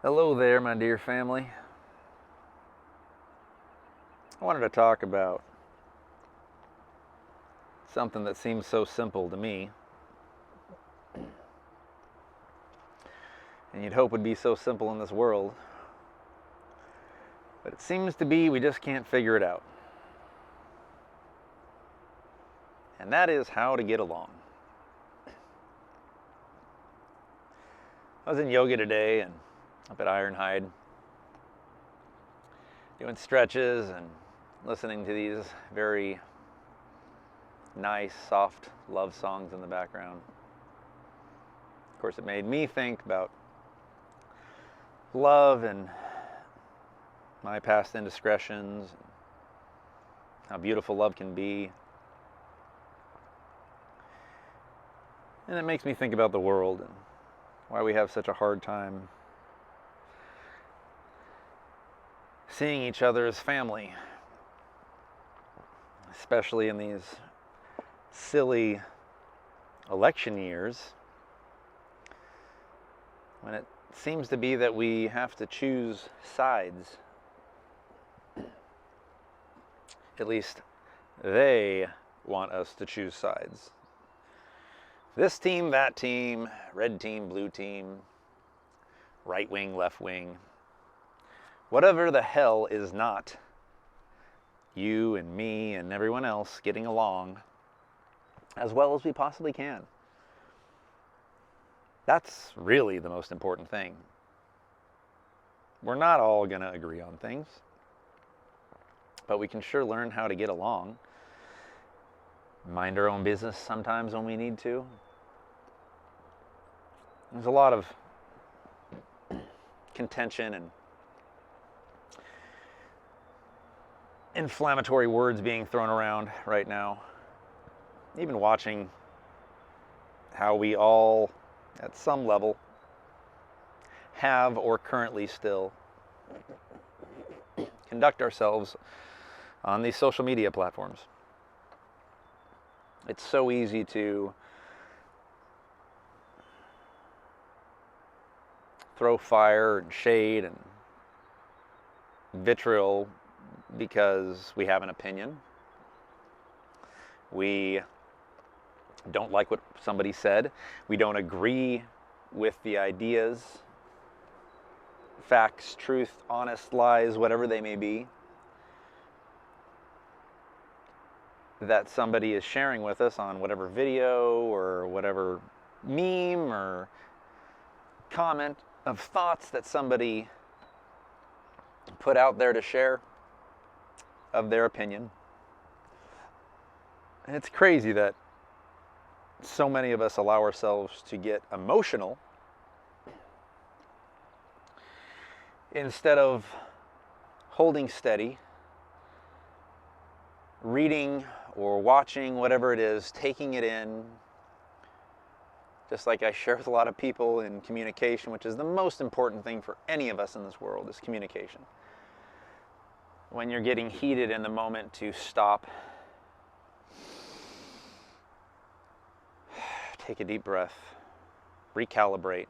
Hello there, my dear family. I wanted to talk about something that seems so simple to me, and you'd hope would be so simple in this world, but it seems to be we just can't figure it out. And that is how to get along. I was in yoga today and up at Ironhide doing stretches and listening to these very nice, soft love songs in the background. Of course, it made me think about love and my past indiscretions, and how beautiful love can be. And it makes me think about the world and why we have such a hard time seeing each other as family, especially in these silly election years, when it seems to be that we have to choose sides. At least they want us to choose sides. This team, that team, red team, blue team, right wing, left wing. Whatever the hell is not you and me and everyone else getting along as well as we possibly can. That's really the most important thing. We're not all going to agree on things, but we can sure learn how to get along. Mind our own business sometimes when we need to. There's a lot of contention and inflammatory words being thrown around right now. Even watching how we all, at some level, have or currently still conduct ourselves on these social media platforms. It's so easy to throw fire and shade and vitriol because we have an opinion. We don't like what somebody said. We don't agree with the ideas, facts, truth, honest lies, whatever they may be, that somebody is sharing with us on whatever video or whatever meme or comment of thoughts that somebody put out there to share of their opinion. And it's crazy that so many of us allow ourselves to get emotional instead of holding steady, reading or watching whatever it is, taking it in. Just like I share with a lot of people in communication, which is the most important thing for any of us in this world, is communication. When you're getting heated in the moment, to stop, take a deep breath, recalibrate,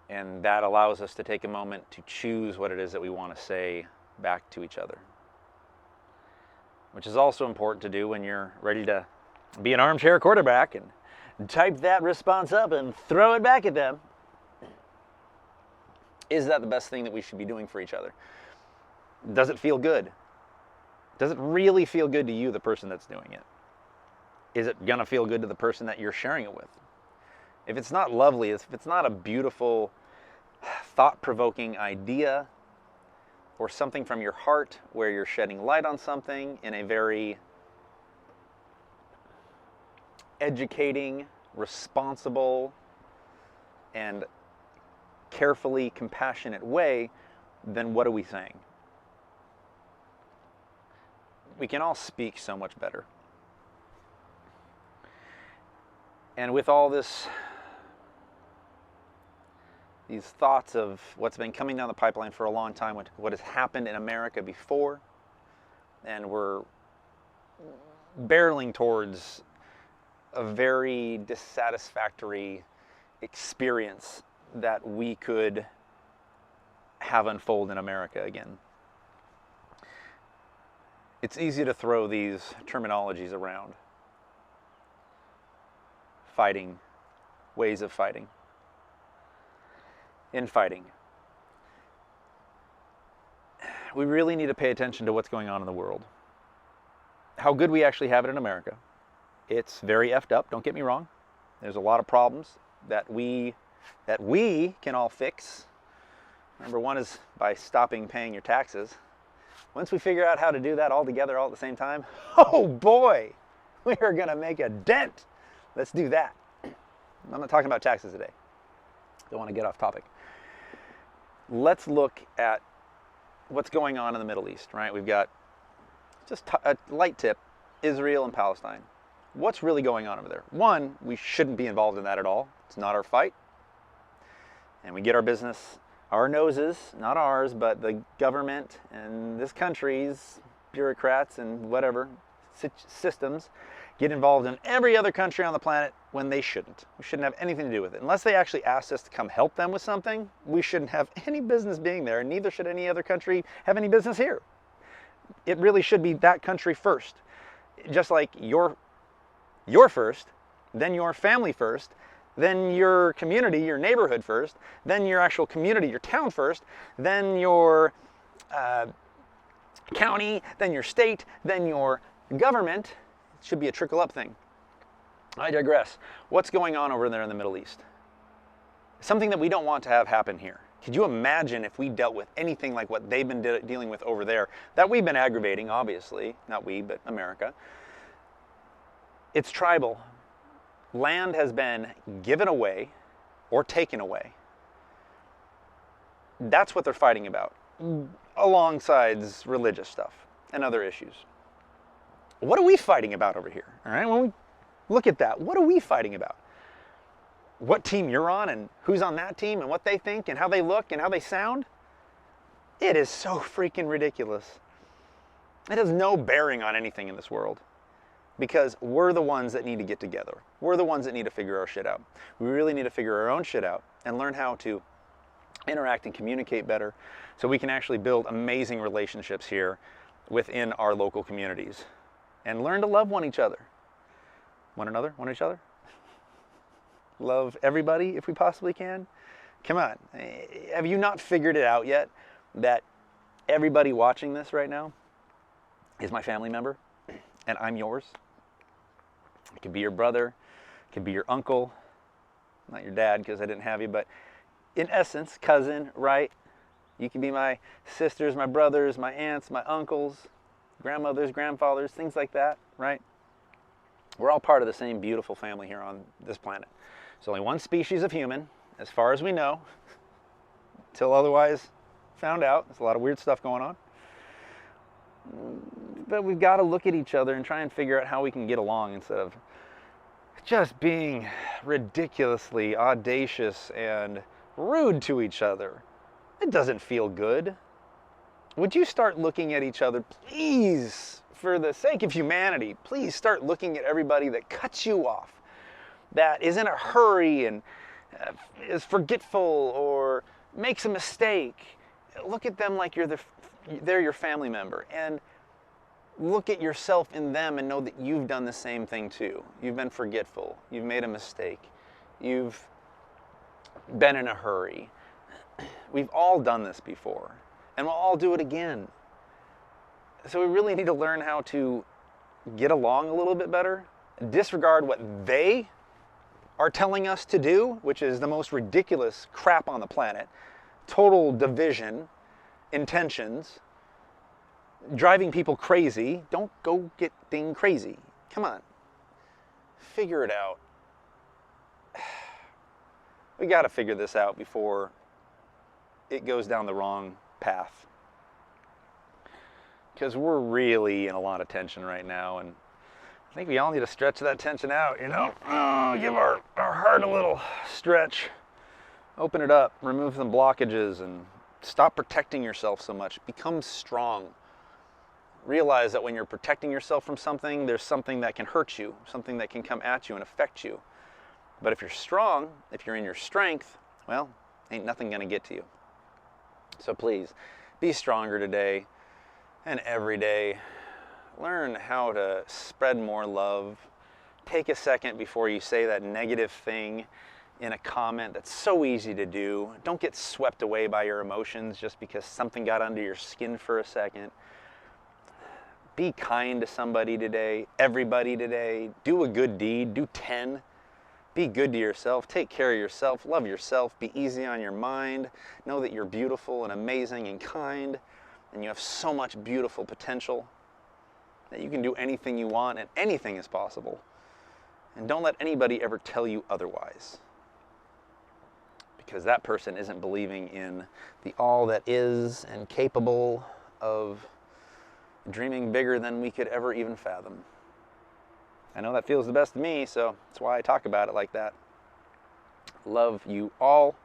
and that allows us to take a moment to choose what it is that we want to say back to each other, which is also important to do when you're ready to be an armchair quarterback and type that response up and throw it back at them. Is that the best thing that we should be doing for each other? Does it feel good? Does it really feel good to you, the person that's doing it? Is it going to feel good to the person that you're sharing it with? If it's not lovely, if it's not a beautiful, thought-provoking idea or something from your heart where you're shedding light on something in a very educating, responsible, and carefully compassionate way, then what are we saying? We can all speak so much better. And with all these thoughts of what's been coming down the pipeline for a long time, what has happened in America before, and we're barreling towards a very dissatisfactory experience that we could have unfold in America again. It's easy to throw these terminologies around. Fighting, ways of fighting, infighting. We really need to pay attention to what's going on in the world. How good we actually have it in America. It's very effed up, don't get me wrong. There's a lot of problems that we can all fix. Number one is by stopping paying your taxes. Once we figure out how to do that all together, all at the same time, oh boy, we are going to make a dent. Let's do that. I'm not talking about taxes today. Don't want to get off topic. Let's look at what's going on in the Middle East, right? We've got just a light tip, Israel and Palestine. What's really going on over there? One, we shouldn't be involved in that at all. It's not our fight. And we get our business, our noses, not ours, but the government and this country's bureaucrats and whatever systems get involved in every other country on the planet when they shouldn't. We shouldn't have anything to do with it. Unless they actually asked us to come help them with something, we shouldn't have any business being there, and neither should any other country have any business here. It really should be that country first. Just like your first, then your family first, then your community, your neighborhood first, then your actual community, your town first, then your county, then your state, then your government. It should be a trickle-up thing. I digress. What's going on over there in the Middle East? Something that we don't want to have happen here. Could you imagine if we dealt with anything like what they've been dealing with over there, that we've been aggravating, obviously, not we, but America. It's tribal. Land has been given away or taken away. That's what they're fighting about, alongside religious stuff and other issues. What are we fighting about over here? All right, when we look at that, what are we fighting about? What team you're on and who's on that team and what they think and how they look and how they sound? It is so freaking ridiculous. It has no bearing on anything in this world, because we're the ones that need to get together. We're the ones that need to figure our shit out. We really need to figure our own shit out and learn how to interact and communicate better so we can actually build amazing relationships here within our local communities and learn to love each other. Love everybody if we possibly can. Come on. Have you not figured it out yet that everybody watching this right now is my family member and I'm yours? It could be your brother, it could be your uncle, not your dad because I didn't have you, but in essence, cousin, right? You can be my sisters, my brothers, my aunts, my uncles, grandmothers, grandfathers, things like that, right? We're all part of the same beautiful family here on this planet. There's only one species of human, as far as we know, until otherwise found out. There's a lot of weird stuff going on. But we've got to look at each other and try and figure out how we can get along instead of just being ridiculously audacious and rude to each other. It doesn't feel good. Would you start looking at each other, please, for the sake of humanity, please start looking at everybody that cuts you off, that is in a hurry and is forgetful or makes a mistake. Look at them like they're your family member, and look at yourself in them and know that you've done the same thing too. You've been forgetful. You've made a mistake. You've been in a hurry. We've all done this before, and we'll all do it again. So we really need to learn how to get along a little bit better, disregard what they are telling us to do, which is the most ridiculous crap on the planet, total division, intentions, driving people crazy. Don't go get thing crazy. Come on. Figure it out. We got to figure this out before it goes down the wrong path. Because we're really in a lot of tension right now, and I think we all need to stretch that tension out, you know? Give our heart a little stretch. Open it up, remove some blockages, and stop protecting yourself so much. Become strong. Realize that when you're protecting yourself from something, there's something that can hurt you, something that can come at you and affect you. But if you're strong, if you're in your strength, well, ain't nothing going to get to you. So please, be stronger today and every day. Learn how to spread more love. Take a second before you say that negative thing in a comment. That's so easy to do. Don't get swept away by your emotions just because something got under your skin for a second. Be kind to somebody today, everybody today. Do a good deed, do 10. Be good to yourself, take care of yourself, love yourself, be easy on your mind. Know that you're beautiful and amazing and kind, and you have so much beautiful potential that you can do anything you want and anything is possible. And don't let anybody ever tell you otherwise, because that person isn't believing in the all that is and capable of dreaming bigger than we could ever even fathom. I know that feels the best to me, so that's why I talk about it like that. Love you all.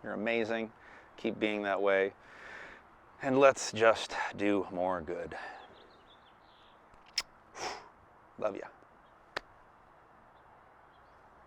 You're amazing. Keep being that way. And let's just do more good. Love ya.